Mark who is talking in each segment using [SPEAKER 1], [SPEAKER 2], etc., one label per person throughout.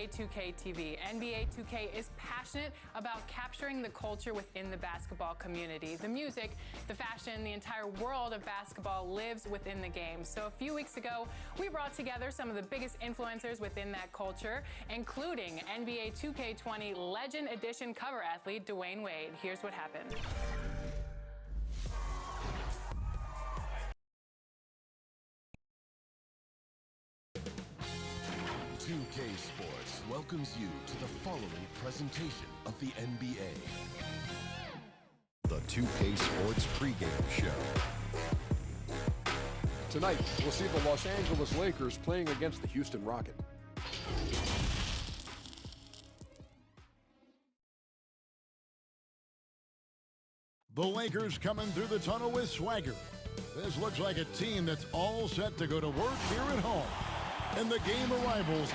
[SPEAKER 1] NBA 2K TV. NBA 2K is passionate about capturing the culture within the basketball community. The music, the fashion, the entire world of basketball lives within the game. So a few weeks ago, we brought together some of the biggest influencers within that culture, including NBA 2K20 Legend Edition cover athlete Dwayne Wade. Here's what happened.
[SPEAKER 2] 2K Sports welcomes you to the following presentation of the NBA.
[SPEAKER 3] The 2K Sports pregame show.
[SPEAKER 4] Tonight, we'll see the Los Angeles Lakers playing against the Houston Rockets.
[SPEAKER 5] The Lakers coming through the tunnel with swagger. This looks like a team that's all set to go to work here at home. And the game arrivals.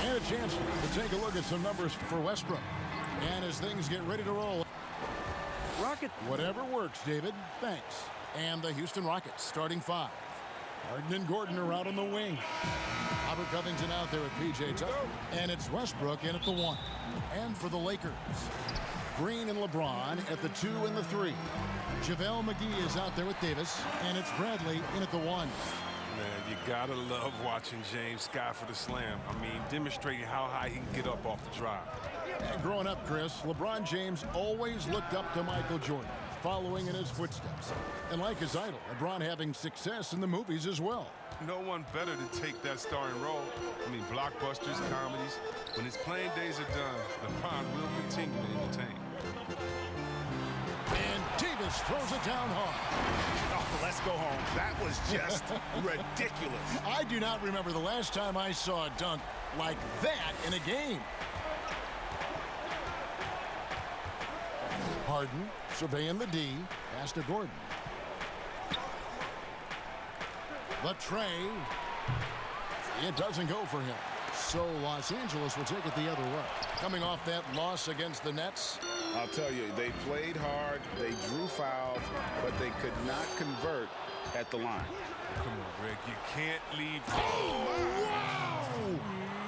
[SPEAKER 5] And a chance to take a look at some numbers for Westbrook. And as things get ready to roll.
[SPEAKER 6] Rocket.
[SPEAKER 5] Whatever works, David. Thanks. And the Houston Rockets starting five. Harden and Gordon are out on the wing. Robert Covington out there with P.J. Tucker. And it's Westbrook in at the one. And for the Lakers, Green and LeBron at the 2 and the 3. JaVale McGee is out there with Davis. And it's Bradley in at the 1.
[SPEAKER 7] Man, you gotta love watching James Scott for the slam. I mean, demonstrating how high he can get up off the drive.
[SPEAKER 5] And growing up, Chris, LeBron James always looked up to Michael Jordan, following in his footsteps. And like his idol, LeBron having success in the movies as well.
[SPEAKER 7] No one better to take that starring role. I mean, blockbusters, comedies. When his playing days are done, LeBron will continue to entertain.
[SPEAKER 5] And Davis throws it down hard.
[SPEAKER 6] Oh, let's go home. That was just ridiculous.
[SPEAKER 5] I do not remember the last time I saw a dunk like that in a game. Harden surveying the D. Pass to Gordon. The tray. It doesn't go for him. So Los Angeles will take it the other way. Coming off that loss against the Nets.
[SPEAKER 8] I'll tell you, they played hard, they drew fouls, but they could not convert at the line.
[SPEAKER 7] Come on, Greg, you can't leave.
[SPEAKER 5] Oh, wow!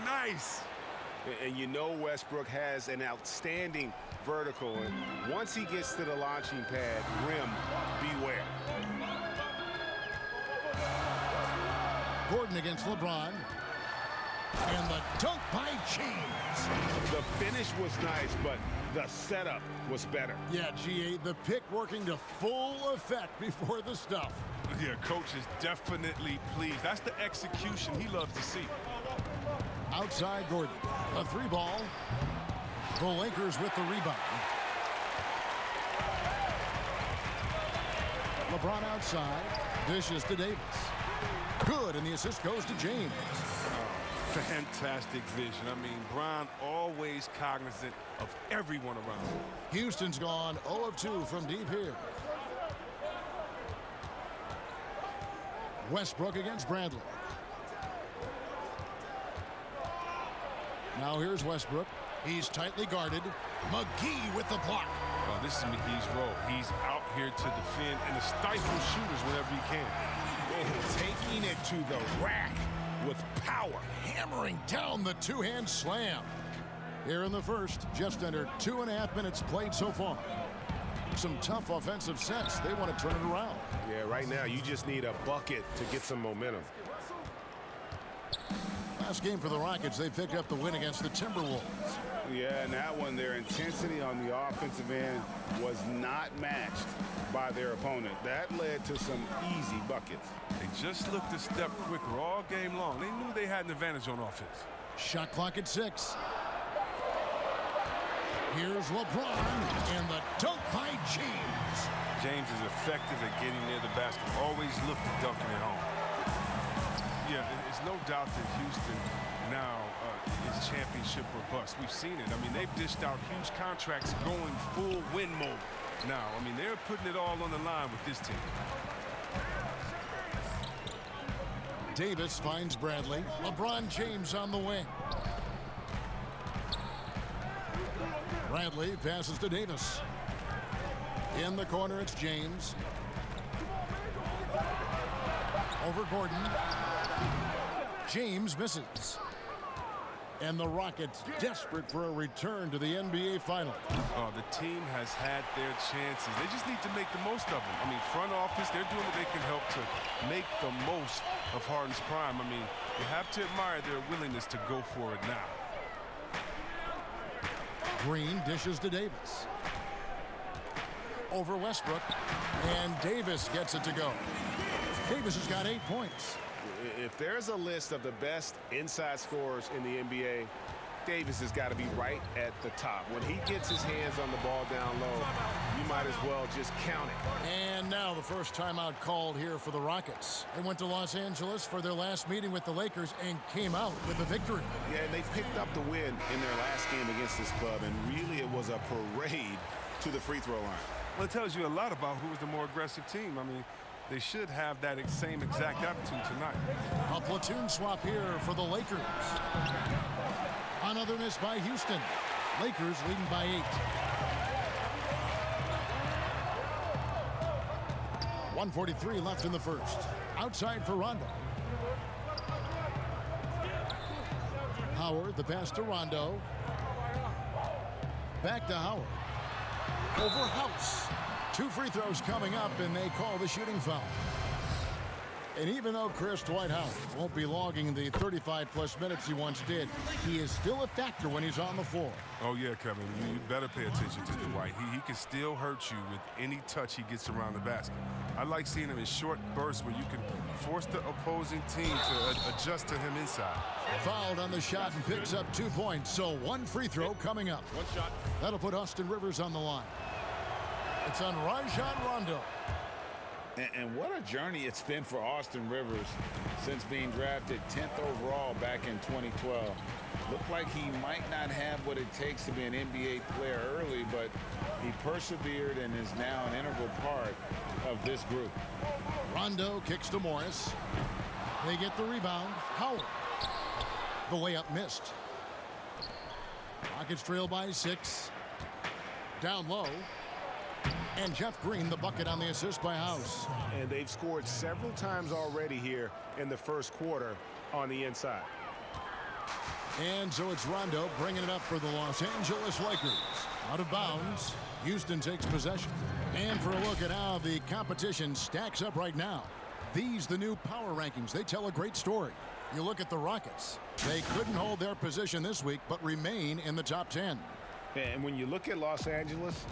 [SPEAKER 7] Nice!
[SPEAKER 8] And you know Westbrook has an outstanding vertical, and once he gets to the launching pad, rim, beware.
[SPEAKER 5] Gordon against LeBron. And the dunk by James.
[SPEAKER 8] The finish was nice, but the setup was better.
[SPEAKER 5] Yeah, GA, the pick working to full effect before the stuff.
[SPEAKER 7] Yeah, coach is definitely pleased. That's the execution he loves to see.
[SPEAKER 5] Outside Gordon. A 3-ball. The Lakers with the rebound. LeBron outside. Dishes to Davis. Good, and the assist goes to James.
[SPEAKER 7] Fantastic vision. I mean, Bron always cognizant of everyone around him.
[SPEAKER 5] Houston's gone 0 of 2 from deep here. Westbrook against Bradley. Now here's Westbrook. He's tightly guarded. McGee with the block.
[SPEAKER 7] Oh, this is McGee's role. He's out here to defend and to stifle shooters whenever he can.
[SPEAKER 8] Oh, taking it to the rack with power.
[SPEAKER 5] Hammering down the two-hand slam. Here in the first, just under 2.5 minutes played so far. Some tough offensive sets. They want to turn it around.
[SPEAKER 8] Yeah, right now you just need a bucket to get some momentum.
[SPEAKER 5] Last game for the Rockets, they picked up the win against the Timberwolves.
[SPEAKER 8] Yeah, and that one, their intensity on the offensive end was not matched by their opponent. That led to some easy buckets.
[SPEAKER 7] They just looked a step quicker all game long. They knew they had an advantage on offense.
[SPEAKER 5] Shot clock at 6. Here's LeBron and the dunk by James.
[SPEAKER 7] James is effective at getting near the basket. Always look to dunking it home. Yeah, there's no doubt that Houston now is championship or bust. We've seen it. I mean, they've dished out huge contracts going full win mode. Now, I mean, they're putting it all on the line with this team.
[SPEAKER 5] Davis finds Bradley. LeBron James on the wing. Bradley passes to Davis. In the corner, it's James. Over Gordon. James misses. And the Rockets desperate for a return to the NBA Finals.
[SPEAKER 7] Oh, the team has had their chances. They just need to make the most of them. I mean, front office, they're doing what they can help to make the most of Harden's prime. I mean, you have to admire their willingness to go for it now.
[SPEAKER 5] Green dishes to Davis. Over Westbrook. And Davis gets it to go. Davis has got 8 points.
[SPEAKER 8] If there's a list of the best inside scorers in the NBA, Davis has got to be right at the top. When he gets his hands on the ball down low, you might as well just count it.
[SPEAKER 5] And now the first timeout called here for the Rockets. They went to Los Angeles for their last meeting with the Lakers and came out with a victory.
[SPEAKER 8] Yeah, and they picked up the win in their last game against this club, and really it was a parade to the free throw line.
[SPEAKER 7] Well, it tells you a lot about who is the more aggressive team. I mean, they should have that same exact attitude tonight.
[SPEAKER 5] A platoon swap here for the Lakers. Another miss by Houston. Lakers leading by 8. 1:43 left in the first. Outside for Rondo. Howard, the pass to Rondo. Back to Howard. Over House. 2 free throws coming up, and they call the shooting foul. And even though Chris Dwight Howard won't be logging the 35-plus minutes he once did, he is still a factor when he's on the floor.
[SPEAKER 7] Oh, yeah, Kevin. You better pay attention to Dwight. He can still hurt you with any touch he gets around the basket. I like seeing him in short bursts where you can force the opposing team to adjust to him inside.
[SPEAKER 5] Fouled on the shot and picks up 2 points, so 1 free throw coming up.
[SPEAKER 8] One shot.
[SPEAKER 5] That'll put Austin Rivers on the line. It's on Rajon Rondo.
[SPEAKER 8] And what a journey it's been for Austin Rivers since being drafted 10th overall back in 2012. Looked like he might not have what it takes to be an NBA player early, but he persevered and is now an integral part of this group.
[SPEAKER 5] Rondo kicks to Morris. They get the rebound. Howard. The layup missed. Rockets trail by 6. Down low. And Jeff Green, the bucket on the assist by House.
[SPEAKER 8] And they've scored several times already here in the first quarter on the inside.
[SPEAKER 5] And so it's Rondo bringing it up for the Los Angeles Lakers. Out of bounds. Houston takes possession. And for a look at how the competition stacks up right now. These, the new power rankings, they tell a great story. You look at the Rockets. They couldn't hold their position this week, but remain in the top 10.
[SPEAKER 8] And when you look at Los Angeles,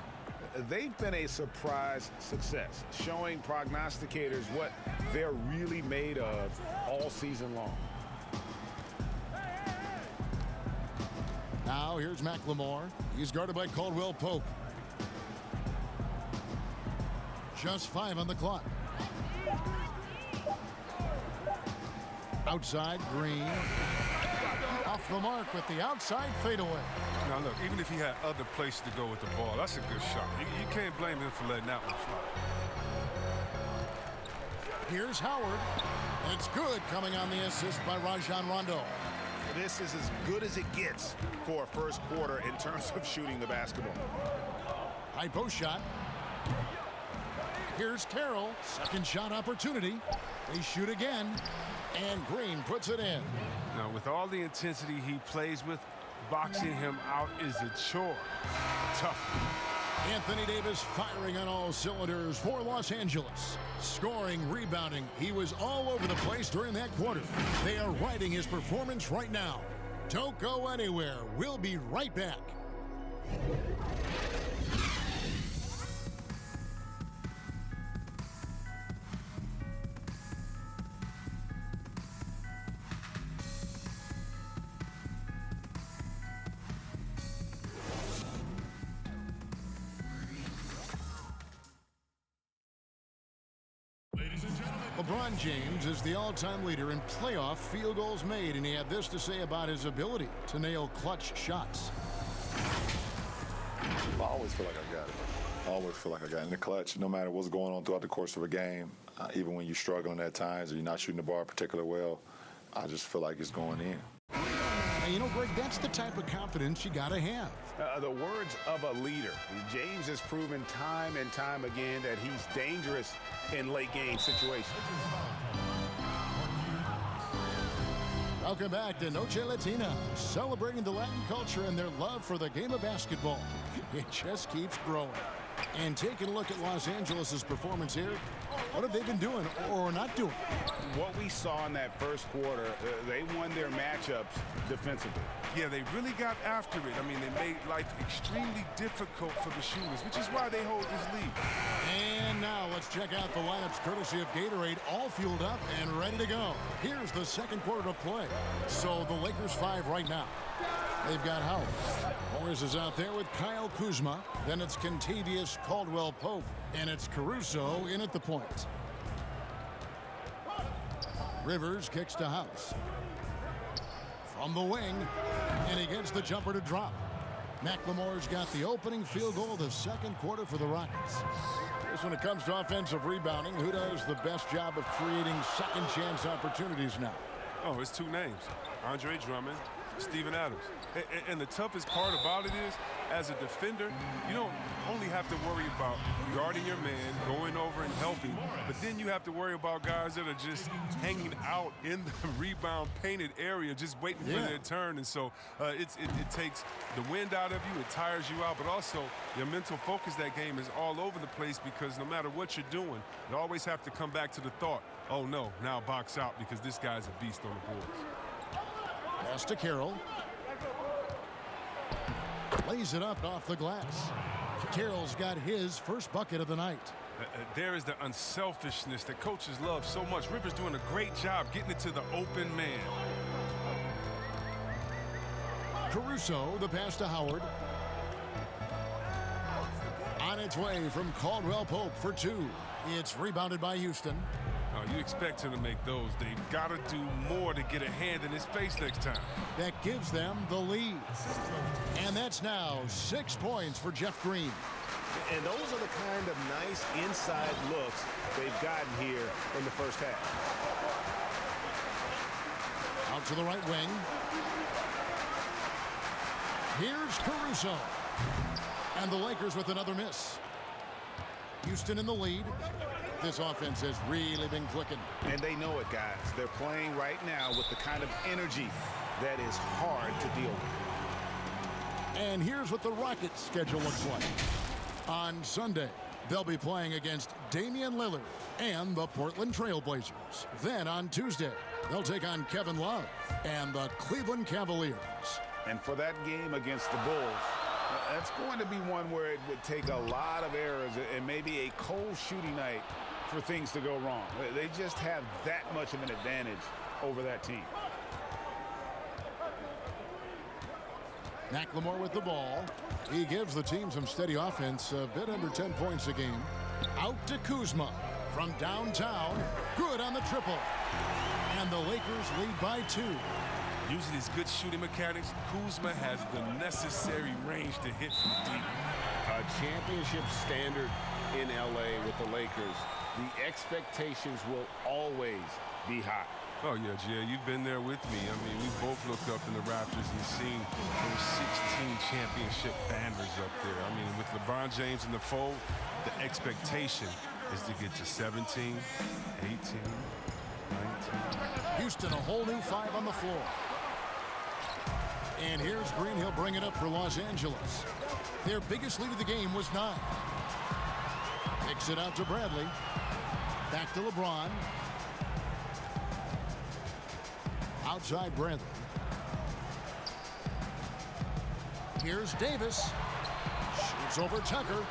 [SPEAKER 8] they've been a surprise success, showing prognosticators what they're really made of all season long.
[SPEAKER 5] Now here's McLemore. He's guarded by Caldwell Pope. Just 5 on the clock. Outside, Green. Off the mark with the outside fadeaway.
[SPEAKER 7] Now, look, even if he had other places to go with the ball, that's a good shot. You can't blame him for letting that one fly.
[SPEAKER 5] Here's Howard. And it's good, coming on the assist by Rajon Rondo.
[SPEAKER 8] This is as good as it gets for a first quarter in terms of shooting the basketball.
[SPEAKER 5] High post shot. Here's Carroll. Second shot opportunity. They shoot again. And Green puts it in.
[SPEAKER 7] Now, with all the intensity he plays with, boxing him out is a chore. Tough.
[SPEAKER 5] Anthony Davis firing on all cylinders for Los Angeles. Scoring, rebounding. He was all over the place during that quarter. They are riding his performance right now. Don't go anywhere. We'll be right back. LeBron James is the all-time leader in playoff field goals made, and he had this to say about his ability to nail clutch shots.
[SPEAKER 9] I always feel like I got it. I always feel like I got it in the clutch, no matter what's going on throughout the course of a game. Even when you're struggling at times or you're not shooting the ball particularly well, I just feel like it's going in.
[SPEAKER 5] And you know, Greg, that's the type of confidence you got to have.
[SPEAKER 8] The words of a leader. James has proven time and time again that he's dangerous in late game situations.
[SPEAKER 5] Welcome back to Noche Latina, celebrating the Latin culture and their love for the game of basketball. It just keeps growing. And taking a look at Los Angeles' performance here, what have they been doing or not doing?
[SPEAKER 8] What we saw in that first quarter, they won their matchups defensively.
[SPEAKER 7] Yeah, they really got after it. I mean, they made life extremely difficult for the shooters, which is why they hold this lead.
[SPEAKER 5] And now let's check out the lineups courtesy of Gatorade, all fueled up and ready to go. Here's the second quarter of play. So the Lakers 5 right now. They've got Howard. Morris is out there with Kyle Kuzma. Then it's Kentavious Caldwell-Pope. And it's Caruso in at the point. Rivers kicks to House. From the wing, and he gets the jumper to drop. McLemore's got the opening field goal of the second quarter for the Rockets. Just when it comes to offensive rebounding, who does the best job of creating second chance opportunities now?
[SPEAKER 7] Oh, it's two names, Andre Drummond, Steven Adams. And the toughest part about it is, as a defender, you don't only have to worry about guarding your man, going over and helping, but then you have to worry about guys that are just hanging out in the rebound painted area, just waiting for their turn. And so it takes the wind out of you, it tires you out, but also your mental focus that game is all over the place because no matter what you're doing, you always have to come back to the thought, oh no, now box out because this guy's a beast on the boards.
[SPEAKER 5] Pass to Carroll. Lays it up off the glass. Carroll's got his first bucket of the night.
[SPEAKER 7] There is the unselfishness that coaches love so much. Rivers doing a great job getting it to the open man.
[SPEAKER 5] Caruso, the pass to Howard. On its way from Caldwell-Pope for two. It's rebounded by Houston.
[SPEAKER 7] You expect him to make those. They've got to do more to get a hand in his face next time.
[SPEAKER 5] That gives them the lead. And that's now 6 points for Jeff Green.
[SPEAKER 6] And those are the kind of nice inside looks they've gotten here in the first half.
[SPEAKER 5] Out to the right wing. Here's Caruso. And the Lakers with another miss. Houston in the lead. This offense has really been clicking.
[SPEAKER 8] And they know it, guys. They're playing right now with the kind of energy that is hard to deal with.
[SPEAKER 5] And here's what the Rockets' schedule looks like. On Sunday, they'll be playing against Damian Lillard and the Portland Trail Blazers. Then on Tuesday, they'll take on Kevin Love and the Cleveland Cavaliers.
[SPEAKER 8] And for that game against the Bulls, that's going to be one where it would take a lot of errors and maybe a cold shooting night for things to go wrong. They just have that much of an advantage over that team.
[SPEAKER 5] McLemore with the ball. He gives the team some steady offense, a bit under 10 points a game. Out to Kuzma from downtown. Good on the triple. And the Lakers lead by 2.
[SPEAKER 7] Using his good shooting mechanics, Kuzma has the necessary range to hit from deep.
[SPEAKER 10] A championship standard in LA with the Lakers. The expectations will always be high.
[SPEAKER 7] Oh, yeah, Jay, you've been there with me. I mean, we both looked up in the Raptors and seen those 16 championship banners up there. I mean, with LeBron James in the fold, the expectation is to get to 17, 18, 19.
[SPEAKER 5] Houston, a whole new 5 on the floor. And here's Green. He'll bring it up for Los Angeles. Their biggest lead of the game was 9. Kicks it out to Bradley. Back to LeBron. Outside Bradley. Here's Davis. Shoots over Tucker.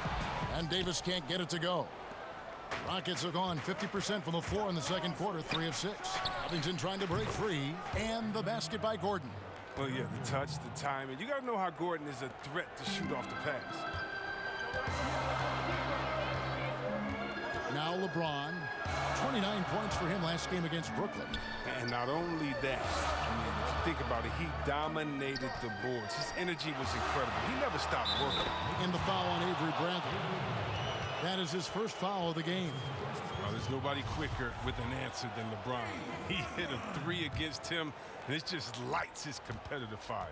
[SPEAKER 5] And Davis can't get it to go. Rockets have gone 50% from the floor in the second quarter, 3 of 6. Covington trying to break free. And the basket by Gordon.
[SPEAKER 7] Well, yeah, the touch, the timing. You got to know how Gordon is a threat to shoot off the pass.
[SPEAKER 5] Now LeBron, 29 points for him last game against Brooklyn.
[SPEAKER 7] And not only that, I mean, if you think about it, he dominated the boards. His energy was incredible. He never stopped working.
[SPEAKER 5] And the foul on Avery Bradley. That is his first foul of the game.
[SPEAKER 7] Well, there's nobody quicker with an answer than LeBron. He hit a 3 against him, and it just lights his competitive fire.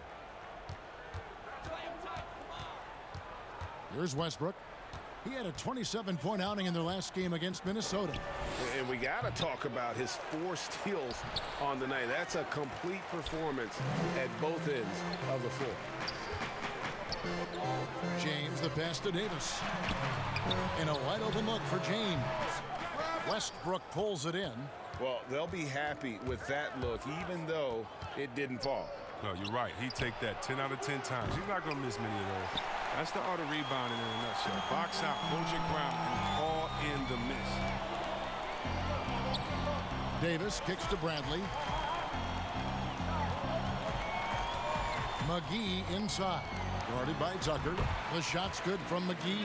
[SPEAKER 5] Here's Westbrook. He had a 27-point outing in their last game against Minnesota.
[SPEAKER 10] And we got to talk about his 4 steals on the night. That's a complete performance at both ends of the floor.
[SPEAKER 5] James, the pass to Davis. And a wide open look for James. Westbrook pulls it in.
[SPEAKER 8] Well, they'll be happy with that look, even though it didn't fall.
[SPEAKER 7] No, you're right. He'd take that 10 out of 10 times. He's not going to miss many of those. That's the art of rebounding in a nutshell. Box out, hold your ground, and call in the miss.
[SPEAKER 5] Davis kicks to Bradley. McGee inside. Guarded by Tucker. The shot's good from McGee.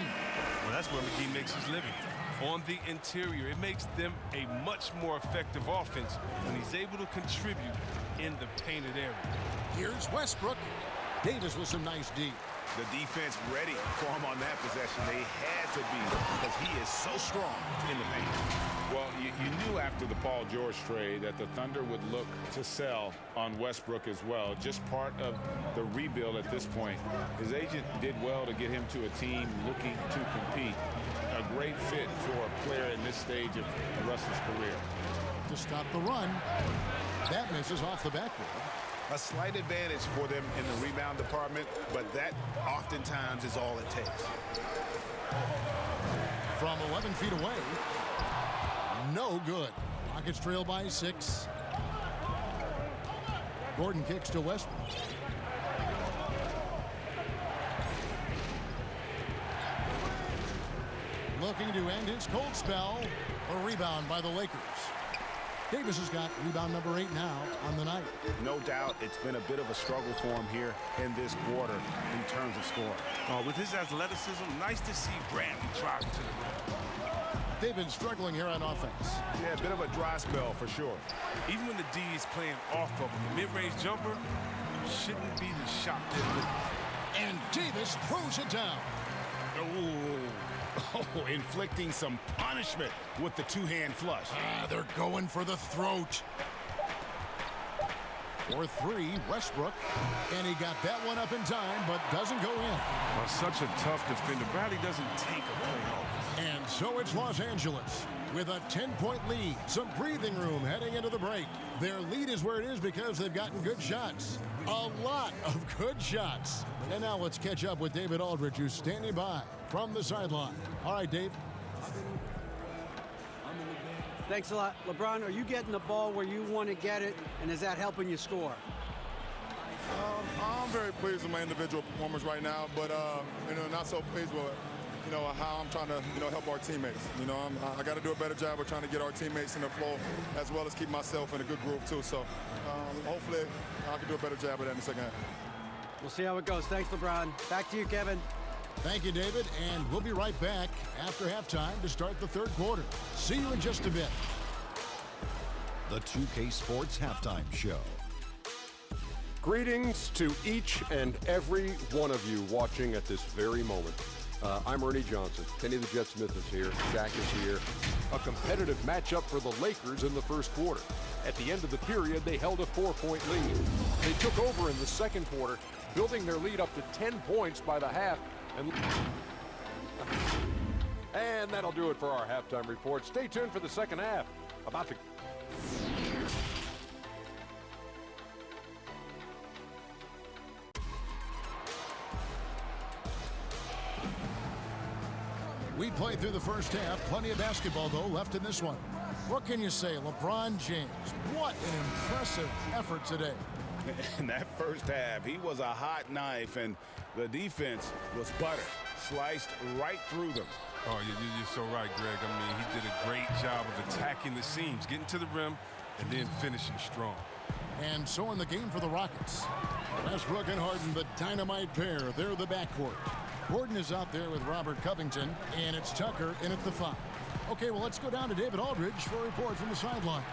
[SPEAKER 7] Well, that's where McGee makes his living. On the interior, it makes them a much more effective offense when he's able to contribute in the painted area.
[SPEAKER 5] Here's Westbrook. Davis with some nice D.
[SPEAKER 6] The defense ready for him on that possession. They had to be because he is so strong in the paint.
[SPEAKER 8] Well, you knew after the Paul George trade that the Thunder would look to sell on Westbrook as well. Just part of the rebuild at this point. His agent did well to get him to a team looking to compete. A great fit for a player in this stage of Russell's career.
[SPEAKER 5] To stop the run. That misses off the backboard.
[SPEAKER 6] A slight advantage for them in the rebound department, but that oftentimes is all it takes.
[SPEAKER 5] From 11 feet away. No good. Rockets trail by 6. Gordon kicks to Westbrook. Looking to end his cold spell. A rebound by the Lakers. Davis has got rebound number 8 now on the night.
[SPEAKER 6] No doubt it's been a bit of a struggle for him here in this quarter in terms of scoring.
[SPEAKER 7] With his athleticism, nice to see Bradley driving to the rim.
[SPEAKER 5] They've been struggling here on offense.
[SPEAKER 6] Yeah, a bit of a dry spell for sure.
[SPEAKER 7] Even when the D is playing off of him, the mid-range jumper shouldn't be the shot they're looking for.
[SPEAKER 5] And Davis throws it down.
[SPEAKER 6] Oh, inflicting some punishment with the two-hand flush.
[SPEAKER 5] They're going for the throat. For 3, Westbrook. And he got that one up in time, but doesn't go in.
[SPEAKER 7] Such a tough defender. Bradley doesn't take a play off.
[SPEAKER 5] And so it's Los Angeles with a 10-point lead. Some breathing room heading into the break. Their lead is where it is because they've gotten good shots. A lot of good shots. And now let's catch up with David Aldridge, who's standing by from the sideline. All right, Dave.
[SPEAKER 11] Thanks a lot. LeBron, are you getting the ball where you want to get it, and is that helping you score?
[SPEAKER 9] I'm very pleased with my individual performance right now, but not so pleased with how I'm trying to help our teammates. I got to do a better job of trying to get our teammates in the flow as well as keep myself in a good groove too. So hopefully I can do a better job of that in the second half.
[SPEAKER 11] We'll see how it goes. Thanks, LeBron. Back to you, Kevin.
[SPEAKER 5] Thank you, David, and we'll be right back after halftime to start the third quarter. See you in just a bit.
[SPEAKER 3] The 2K Sports Halftime Show.
[SPEAKER 4] Greetings to each and every one of you watching at this very moment. I'm Ernie Johnson. Kenny the Jet Smith is here. Shaq is here. A competitive matchup for the Lakers in the first quarter. At the end of the period, they held a 4-point lead. They took over in the second quarter, building their lead up to 10 points by the half. And that'll do it for our halftime report. Stay tuned for the second half. About to...
[SPEAKER 5] We played through the first half. Plenty of basketball, though, left in this one. What can you say? LeBron James, what an impressive effort today.
[SPEAKER 8] In that first half, he was a hot knife, and the defense was butter. Sliced right through them.
[SPEAKER 7] Oh, you're so right, Greg. I mean, he did a great job of attacking the seams, getting to the rim, and then finishing strong.
[SPEAKER 5] And so in the game for the Rockets, Westbrook and Harden, the dynamite pair. They're the backcourt. Gordon is out there with Robert Covington, and it's Tucker in at the 5. Okay, well, let's go down to David Aldridge for a report from the sideline.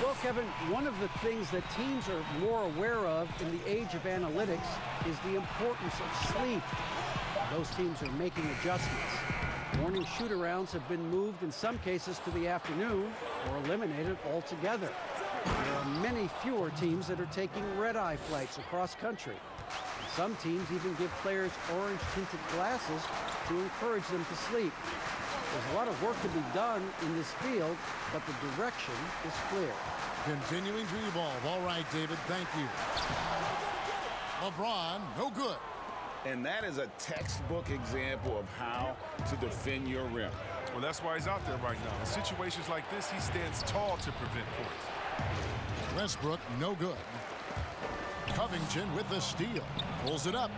[SPEAKER 11] Well, Kevin, one of the things that teams are more aware of in the age of analytics is the importance of sleep. Those teams are making adjustments. Morning shoot-arounds have been moved in some cases to the afternoon or eliminated altogether. There are many fewer teams that are taking red-eye flights across country. Some teams even give players orange-tinted glasses to encourage them to sleep. There's a lot of work to be done in this field, but the direction is clear.
[SPEAKER 5] Continuing to evolve. All right, David, thank you. LeBron, no good.
[SPEAKER 8] And that is a textbook example of how to defend your rim.
[SPEAKER 7] Well, that's why he's out there right now. In situations like this, he stands tall to prevent points.
[SPEAKER 5] Westbrook, no good. Covington with the steal. Pulls it up.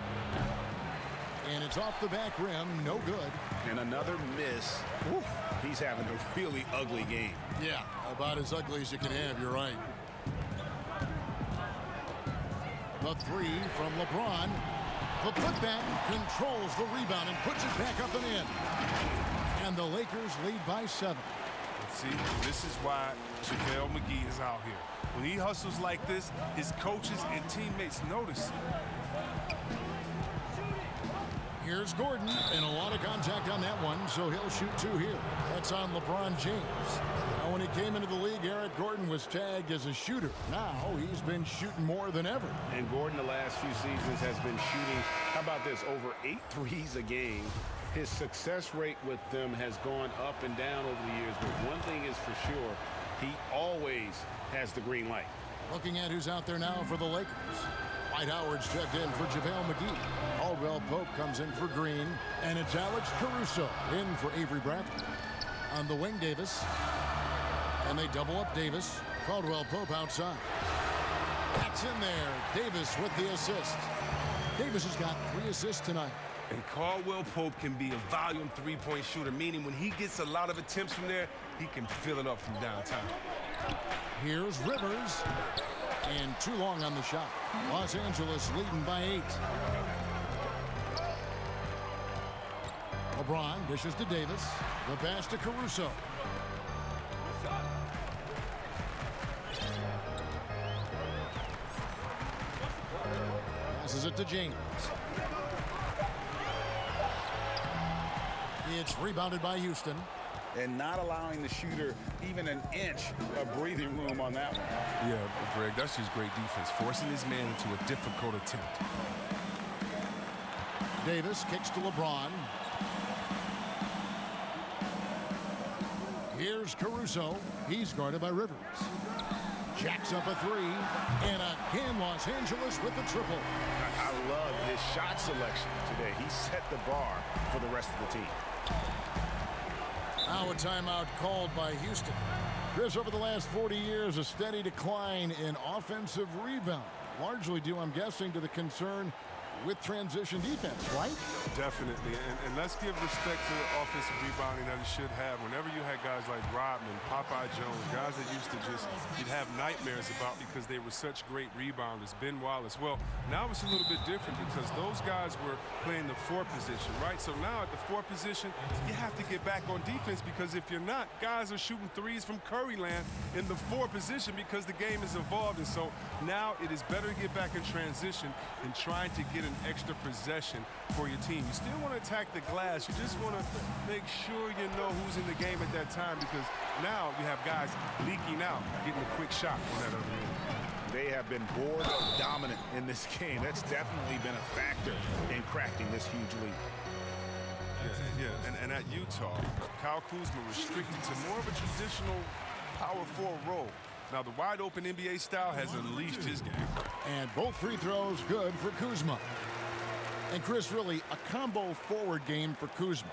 [SPEAKER 5] And it's off the back rim, no good.
[SPEAKER 8] And another miss. Whew. He's having a really ugly game.
[SPEAKER 5] Yeah, about as ugly as you can have, you're right. The three from LeBron. The putback controls the rebound and puts it back up and in. And the Lakers lead by 7.
[SPEAKER 7] See, this is why JaVale McGee is out here. When he hustles like this, his coaches and teammates notice.
[SPEAKER 5] Here's Gordon, and a lot of contact on that one, so he'll shoot 2 here. That's on LeBron James. Now, when he came into the league, Eric Gordon was tagged as a shooter. Now he's been shooting more than ever.
[SPEAKER 8] And Gordon the last few seasons has been shooting, how about this, over 8 threes a game. His success rate with them has gone up and down over the years, but one thing is for sure, he always has the green light.
[SPEAKER 5] Looking at who's out there now for the Lakers. Dwight Howard's checked in for JaVale McGee. Caldwell Pope comes in for Green. And it's Alex Caruso in for Avery Bradley. On the wing, Davis. And they double up Davis. Caldwell Pope outside. That's in there. Davis with the assist. Davis has got 3 assists tonight.
[SPEAKER 7] And Caldwell Pope can be a volume three-point shooter, meaning when he gets a lot of attempts from there, he can fill it up from downtown.
[SPEAKER 5] Here's Rivers. And too long on the shot. Los Angeles leading by 8. LeBron dishes to Davis. The pass to Caruso. Passes it to James. It's rebounded by Houston.
[SPEAKER 8] And not allowing the shooter even an inch of breathing room on that one.
[SPEAKER 7] Yeah, Greg, that's just great defense, forcing his man into a difficult attempt.
[SPEAKER 5] Davis kicks to LeBron. Here's Caruso. He's guarded by Rivers. Jacks up a 3. And again, Los Angeles with the triple.
[SPEAKER 8] I love his shot selection today. He set the bar for the rest of the team.
[SPEAKER 5] Now a timeout called by Houston. Chris, over the last 40 years, a steady decline in offensive rebound. Largely due, I'm guessing, to the concern with transition defense, right?
[SPEAKER 7] Definitely, and let's give respect to the offensive rebounding that it should have. Whenever you had guys like Rodman, Popeye Jones, guys that used to just, you'd have nightmares about because they were such great rebounders, Ben Wallace. Well, now it's a little bit different because those guys were playing the 4 position, right? So now at the 4 position, you have to get back on defense because if you're not, guys are shooting threes from Curry land in the 4 position because the game has evolved. And so now it is better to get back in transition and trying to get an extra possession for your team. You still want to attack the glass. You just want to make sure you know who's in the game at that time because now you have guys leaking out, getting a quick shot on that other end.
[SPEAKER 8] They have been board dominant in this game. That's definitely been a factor in crafting this huge lead.
[SPEAKER 7] Yeah, and at Utah, Kyle Kuzma restricted to more of a traditional power forward role. Now, the wide-open NBA style has unleashed his game.
[SPEAKER 5] And both free throws good for Kuzma. And Chris, really, a combo forward game for Kuzma.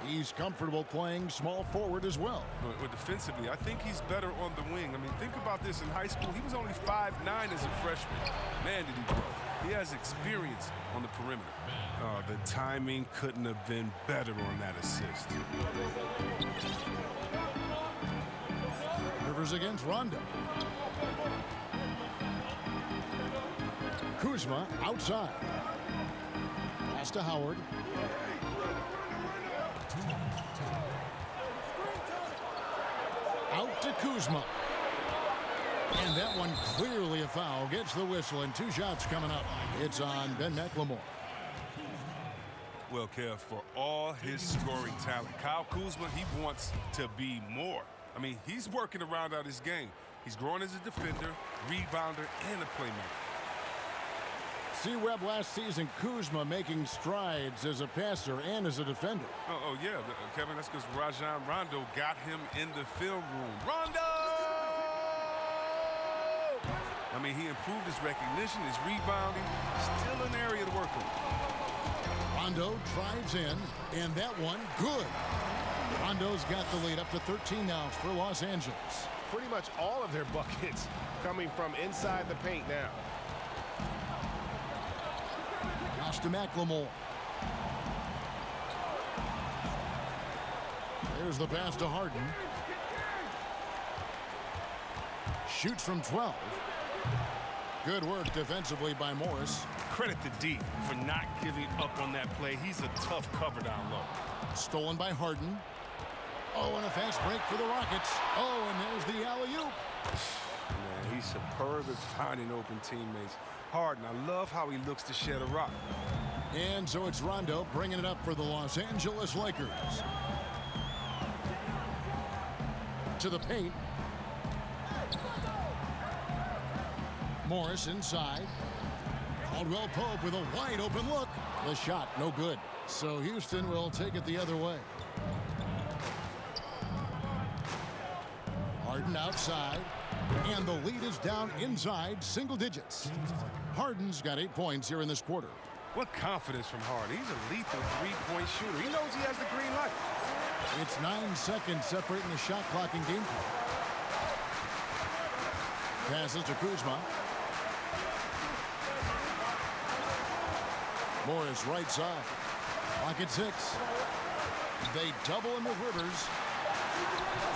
[SPEAKER 5] He's comfortable playing small forward as well.
[SPEAKER 7] But defensively, I think he's better on the wing. I mean, think about this. In high school, he was only 5'9" as a freshman. Man, did he grow. He has experience on the perimeter. The timing couldn't have been better on that assist.
[SPEAKER 5] Rivers against Rondo. Kuzma outside. Pass to Howard. Out to Kuzma. And that one clearly a foul. Gets the whistle and 2 shots coming up. It's on Ben McLemore.
[SPEAKER 7] Well, Kev, for all his scoring talent, Kyle Kuzma, he wants to be more. I mean, he's working to round out his game. He's growing as a defender, rebounder, and a playmaker.
[SPEAKER 5] See Webb last season, Kuzma making strides as a passer and as a defender.
[SPEAKER 7] Oh yeah, Kevin, that's because Rajon Rondo got him in the film room. Rondo! I mean, he improved his recognition, his rebounding. Still an area to work on.
[SPEAKER 5] Rondo drives in, and that one, good. Rondo's got the lead up to 13 now for Los Angeles.
[SPEAKER 10] Pretty much all of their buckets coming from inside the paint now.
[SPEAKER 5] Pass to McLemore. There's the pass to Harden. Shoots from 12. Good work defensively by Morris.
[SPEAKER 7] Credit to D for not giving up on that play. He's a tough cover down low.
[SPEAKER 5] Stolen by Harden. Oh, and a fast break for the Rockets. Oh, and there's the alley-oop.
[SPEAKER 7] Man, he's superb at finding open teammates. Harden, I love how he looks to shed a rock.
[SPEAKER 5] And so it's Rondo bringing it up for the Los Angeles Lakers. To the paint. Morris inside. Caldwell Pope with a wide open look. The shot no good. So Houston will take it the other way. Harden outside. And the lead is down inside single digits. Harden's got 8 points here in this quarter.
[SPEAKER 7] What confidence from Harden. He's a lethal three-point shooter. He knows he has the green light.
[SPEAKER 5] It's 9 seconds separating the shot clock and game clock. Passes to Kuzma. Morris right side. Clock at 6. They double him with Rivers.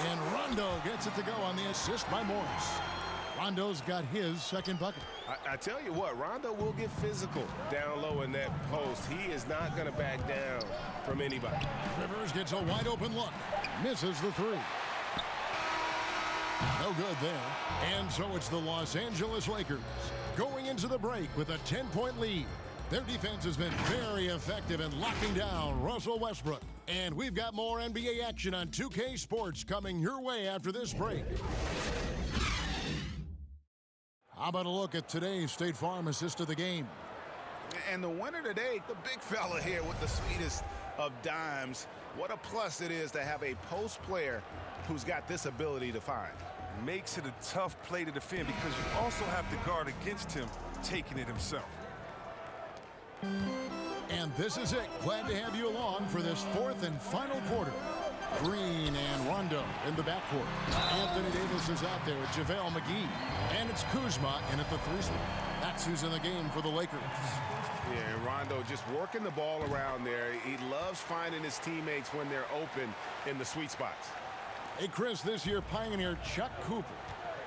[SPEAKER 5] And Rondo gets it to go on the assist by Morris. Rondo's got his second bucket.
[SPEAKER 10] I tell you what, Rondo will get physical down low in that post. He is not going to back down from anybody.
[SPEAKER 5] Rivers gets a wide open look. Misses the three. No good there. And so it's the Los Angeles Lakers going into the break with a 10-point lead. Their defense has been very effective in locking down Russell Westbrook. And we've got more NBA action on 2K Sports coming your way after this break. How about a look at today's State Farm assist of the game?
[SPEAKER 8] And the winner today, the big fella here with the sweetest of dimes. What a plus it is to have a post player who's got this ability to find.
[SPEAKER 7] Makes it a tough play to defend because you also have to guard against him taking it himself.
[SPEAKER 5] And this is it. Glad to have you along for this fourth and final quarter. Green and Rondo in the backcourt. Anthony Davis is out there with JaVale McGee. And it's Kuzma in at the three spot. That's who's in the game for the Lakers.
[SPEAKER 8] Yeah, and Rondo just working the ball around there. He loves finding his teammates when they're open in the sweet spots.
[SPEAKER 5] Hey, Chris, this year Pioneer Chuck Cooper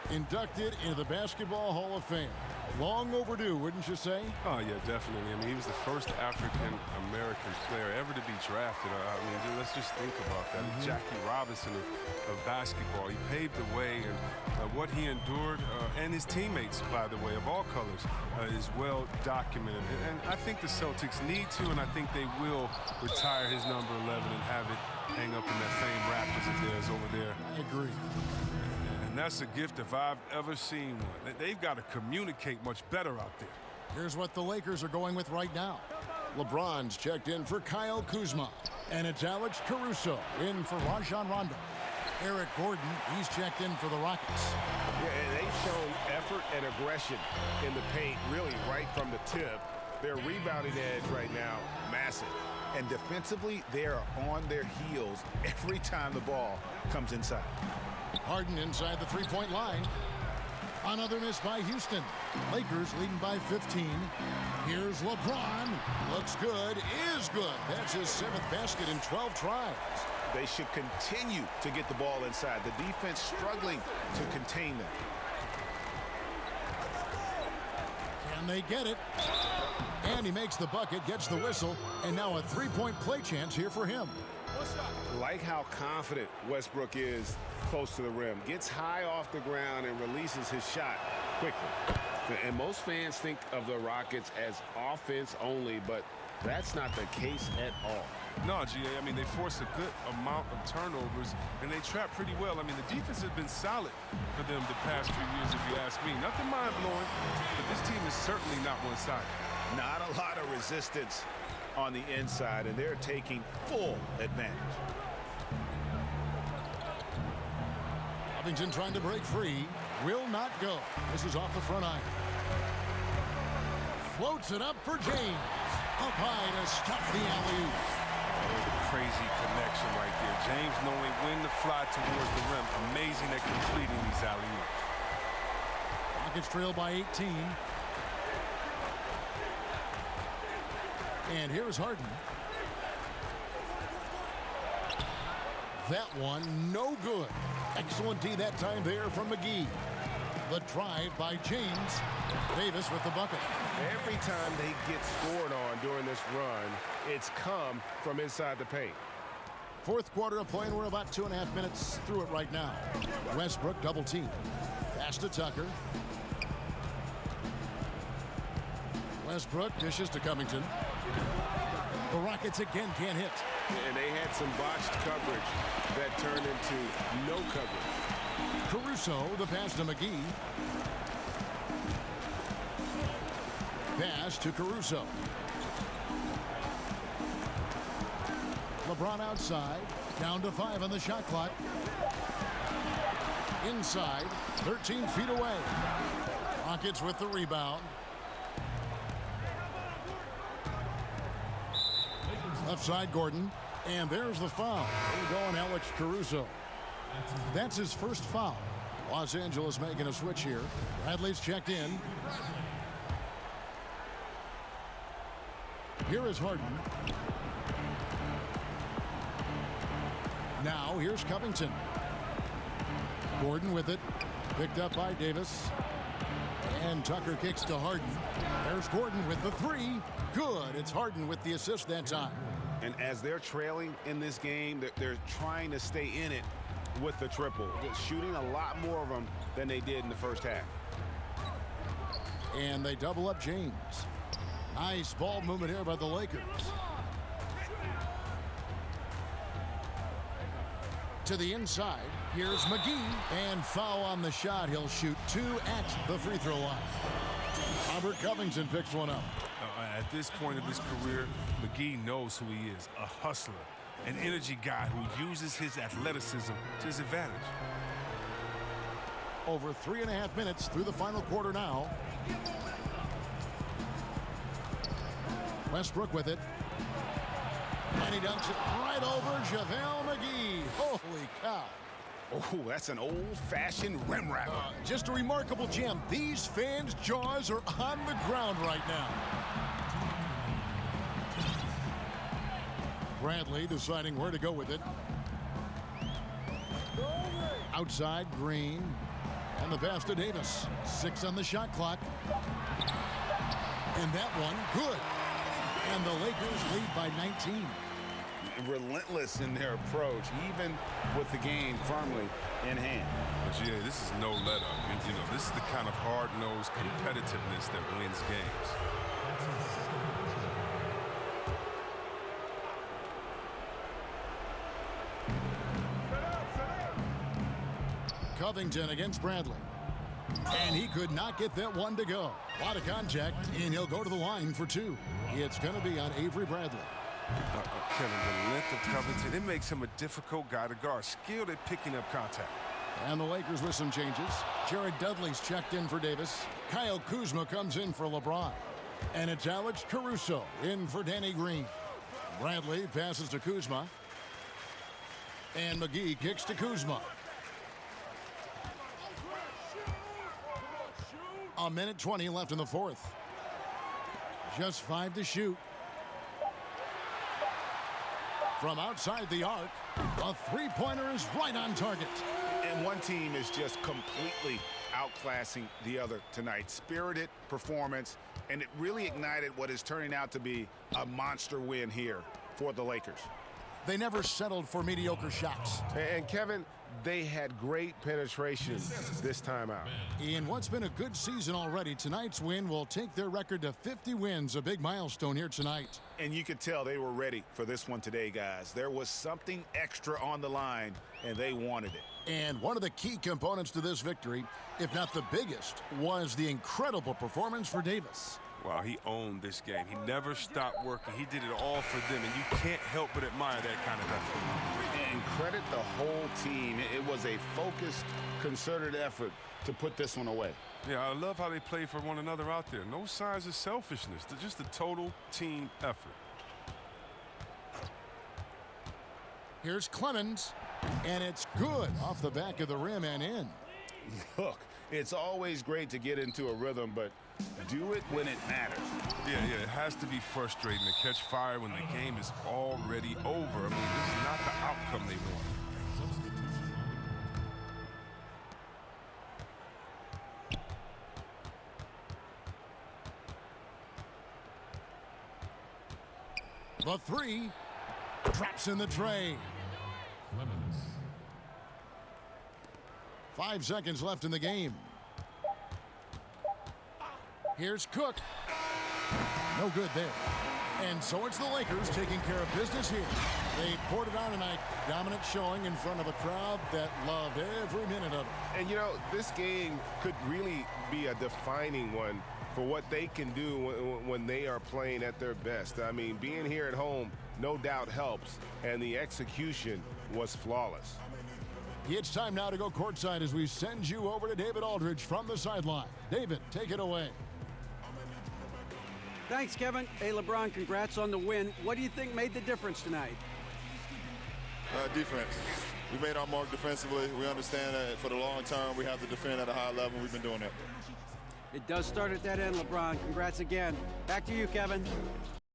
[SPEAKER 5] inducted into the Basketball Hall of Fame. Long overdue, wouldn't you say?
[SPEAKER 7] Oh, yeah, definitely. I mean, he was the first African-American player ever to be drafted. I mean, let's just think about that. Jackie Robinson of basketball. He paved the way, and what he endured, and his teammates, by the way, of all colors, is well documented. And I think the Celtics need to, and I think they will retire his number 11 and have it hang up in that famed Raptors of theirs over there.
[SPEAKER 5] I agree.
[SPEAKER 7] And that's a gift if I've ever seen one. They've got to communicate much better out there.
[SPEAKER 5] Here's what the Lakers are going with right now. LeBron's checked in for Kyle Kuzma. And it's Alex Caruso in for Rajon Rondo. Eric Gordon, he's checked in for the Rockets.
[SPEAKER 8] Yeah, and they've shown effort and aggression in the paint, really right from the tip. Their rebounding edge right now, massive. And defensively, they are on their heels every time the ball comes inside.
[SPEAKER 5] Harden inside the three-point line. Another miss by Houston. Lakers leading by 15. Here's LeBron. Looks good, is good. That's his 7th basket in 12 tries.
[SPEAKER 8] They should continue to get the ball inside. The defense struggling to contain them.
[SPEAKER 5] Can they get it? And he makes the bucket, gets the whistle, and now a three-point play chance here for him.
[SPEAKER 8] Like how confident Westbrook is close to the rim. Gets high off the ground and releases his shot quickly. And most fans think of the Rockets as offense only, but that's not the case at all.
[SPEAKER 7] No, GA, I mean, they force a good amount of turnovers, and they trap pretty well. I mean, the defense has been solid for them the past few years, if you ask me. Nothing mind-blowing, but this team is certainly not one-sided.
[SPEAKER 6] Not a lot of resistance on the inside, and they're taking full advantage.
[SPEAKER 5] Covington trying to break free. Will not go. This is off the front iron. Floats it up for James. Up high to stop the alley-oop.
[SPEAKER 7] Crazy connection right there. James knowing when to fly towards the rim. Amazing at completing these alley-oops.
[SPEAKER 5] Rockets trail by 18. And here's Harden. That one, no good. Excellent D that time there from McGee. The drive by James. Davis with the bucket.
[SPEAKER 10] Every time they get scored on during this run, it's come from inside the paint.
[SPEAKER 5] Fourth quarter of play, and we're about 2.5 minutes through it right now. Westbrook double team. Pass to Tucker. Westbrook dishes to Covington. The Rockets again can't hit.
[SPEAKER 10] And they had some botched coverage that turned into no coverage.
[SPEAKER 5] Caruso, the pass to McGee. Pass to Caruso. LeBron outside. Down to 5 on the shot clock. Inside. 13 feet away. Rockets with the rebound. Left side, Gordon. And there's the foul. We're going Alex Caruso. That's his first foul. Los Angeles making a switch here. Bradley's checked in. Here is Harden. Now here's Covington. Gordon with it. Picked up by Davis. And Tucker kicks to Harden. There's Gordon with the three. Good. It's Harden with the assist that time.
[SPEAKER 10] And as they're trailing in this game, they're trying to stay in it with the triple. Just shooting a lot more of them than they did in the first half.
[SPEAKER 5] And they double up James. Nice ball movement here by the Lakers. To the inside. Here's McGee. And foul on the shot. He'll shoot 2 at the free throw line. Robert Covington picks one up.
[SPEAKER 7] At this point of his career, McGee knows who he is, a hustler, an energy guy who uses his athleticism to his advantage.
[SPEAKER 5] Over 3.5 minutes through the final quarter now. Westbrook with it. And he dunks it right over JaVale McGee. Holy cow.
[SPEAKER 6] Oh, that's an old-fashioned rim wrapper.
[SPEAKER 5] Just a remarkable gem. These fans' jaws are on the ground right now. Bradley deciding where to go with it. Outside, Green. And the pass to Davis. 6 on the shot clock. And that one, good. And the Lakers lead by 19.
[SPEAKER 6] Relentless in their approach, even with the game firmly in hand.
[SPEAKER 7] But yeah, this is no let up. You know, this is the kind of hard-nosed competitiveness that wins games.
[SPEAKER 5] Covington against Bradley. And he could not get that one to go. A lot of contact, and he'll go to the line for 2. It's going to be on Avery Bradley.
[SPEAKER 7] Kevin, the length of Covington, it makes him a difficult guy to guard. Skilled at picking up contact.
[SPEAKER 5] And the Lakers with some changes. Jared Dudley's checked in for Davis. Kyle Kuzma comes in for LeBron. And it's Alex Caruso in for Danny Green. Bradley passes to Kuzma. And McGee kicks to Kuzma. 1:20 left in the fourth. Just 5 to shoot. From outside the arc, a three-pointer is right on target.
[SPEAKER 6] And one team is just completely outclassing the other tonight. Spirited performance, and it really ignited what is turning out to be a monster win here for the Lakers.
[SPEAKER 5] They never settled for mediocre shots.
[SPEAKER 10] And Kevin, they had great penetration this time out.
[SPEAKER 5] In what's been a good season already, tonight's win will take their record to 50 wins, a big milestone here tonight.
[SPEAKER 6] And you could tell they were ready for this one today, guys. There was something extra on the line, and they wanted it.
[SPEAKER 5] And one of the key components to this victory, if not the biggest, was the incredible performance for Davis.
[SPEAKER 7] Wow, he owned this game. He never stopped working. He did it all for them, and you can't help but admire that kind of effort.
[SPEAKER 8] And credit the whole team. It was a focused, concerted effort to put this one away.
[SPEAKER 7] Yeah, I love how they play for one another out there. No signs of selfishness. They're just a total team effort.
[SPEAKER 5] Here's Clemens, and it's good off the back of the rim and in.
[SPEAKER 8] Look, it's always great to get into a rhythm, but do it when it matters.
[SPEAKER 7] Yeah, it has to be frustrating to catch fire when the game is already over. I mean, this is not the outcome they want.
[SPEAKER 5] The three traps in the tray. 5 seconds left in the game. Here's Cook. No good there. And so it's the Lakers taking care of business here. They poured it on tonight. Dominant showing in front of a crowd that loved every minute of it.
[SPEAKER 10] And, you know, this game could really be a defining one for what they can do when they are playing at their best. I mean, being here at home no doubt helps, and the execution was flawless.
[SPEAKER 5] It's time now to go courtside as we send you over to David Aldridge from the sideline. David, take it away.
[SPEAKER 11] Thanks, Kevin. Hey, LeBron, congrats on the win. What do you think made the difference tonight?
[SPEAKER 9] Defense. We made our mark defensively. We understand that for the long term, we have to defend at a high level. We've been doing that.
[SPEAKER 11] It does start at that end, LeBron. Congrats again. Back to you, Kevin.